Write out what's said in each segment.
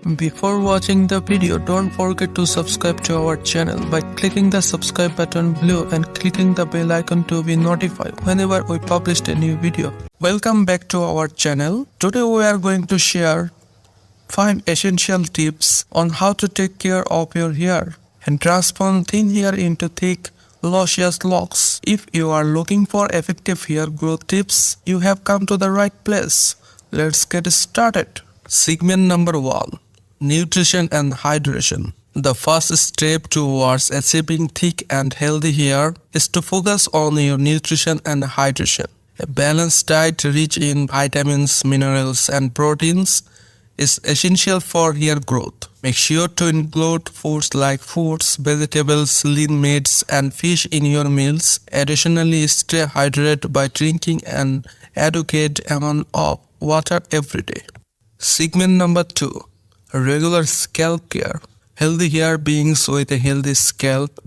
Before watching the video, don't forget to subscribe to our channel by clicking the subscribe button below and clicking the bell icon to be notified whenever we publish a new video. Welcome back to our channel. Today we are going to share 5 essential tips on how to take care of your hair and transform thin hair into thick, luscious locks. If you are looking for effective hair growth tips, you have come to the right place. Let's get started. Segment number 1. Nutrition and hydration. The first step towards achieving thick and healthy hair is to focus on your nutrition and hydration. A balanced diet rich in vitamins, minerals, and proteins is essential for hair growth. Make sure to include foods like fruits, vegetables, lean meats, and fish in your meals. Additionally, stay hydrated by drinking an adequate amount of water every day. Segment number 2. Regular scalp care. Healthy hair begins with a healthy scalp.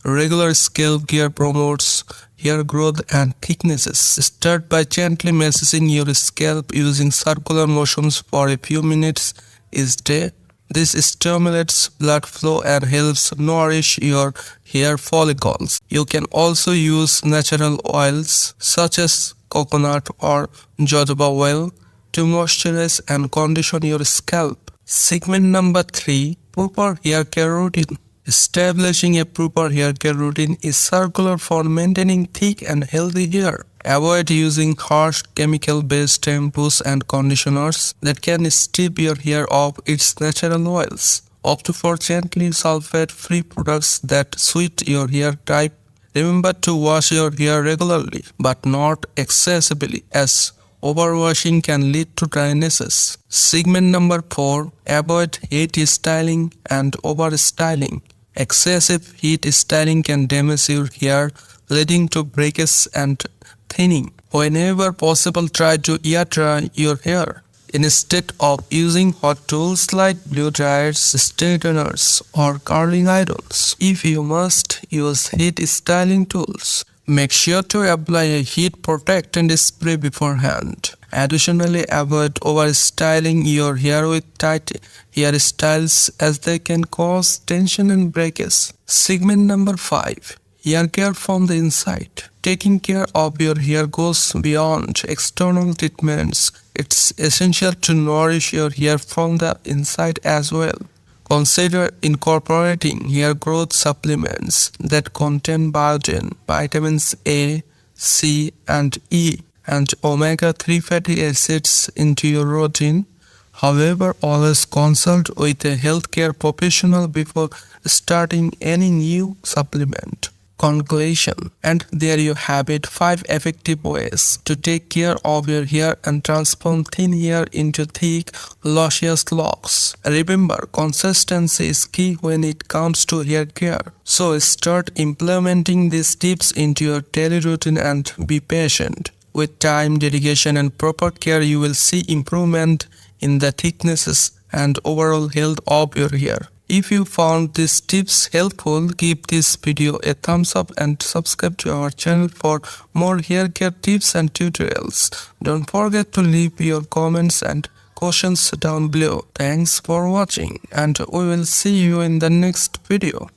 Regular scalp care promotes hair growth and thicknesses. Start by gently massaging your scalp using circular motions for a few minutes each day. This stimulates blood flow and helps nourish your hair follicles. You can also use natural oils such as coconut or jojoba oil to moisturize and condition your scalp. Segment number 3. Proper hair care routine. Establishing a proper hair care routine is circular for maintaining thick and healthy hair. Avoid using harsh chemical-based shampoos and conditioners that can strip your hair of its natural oils. Opt for gently sulfate-free products that suit your hair type. Remember to wash your hair regularly, but not excessively, as overwashing can lead to dryness. Segment number 4. Avoid heat styling and overstyling. Excessive heat styling can damage your hair, leading to breakage and thinning. Whenever possible, try to air dry your hair instead of using hot tools like blow dryers, straighteners, or curling irons. If you must use heat styling tools, make sure to apply a heat protectant spray beforehand. Additionally, avoid overstyling your hair with tight hairstyles as they can cause tension and breakage. Segment number 5. Hair care from the inside. Taking care of your hair goes beyond external treatments. It's essential to nourish your hair from the inside as well. Consider incorporating hair growth supplements that contain biotin, vitamins A, C, and E, and omega-3 fatty acids into your routine. However, always consult with a healthcare professional before starting any new supplement. Conclusion. And there you have it, 5 effective ways to take care of your hair and transform thin hair into thick, luscious locks. Remember, consistency is key when it comes to hair care. So start implementing these tips into your daily routine and be patient. With time, dedication, and proper care, you will see improvement in the thicknesses and overall health of your hair. If you found these tips helpful, give this video a thumbs up and subscribe to our channel for more hair care tips and tutorials. Don't forget to leave your comments and questions down below. Thanks for watching, and we will see you in the next video.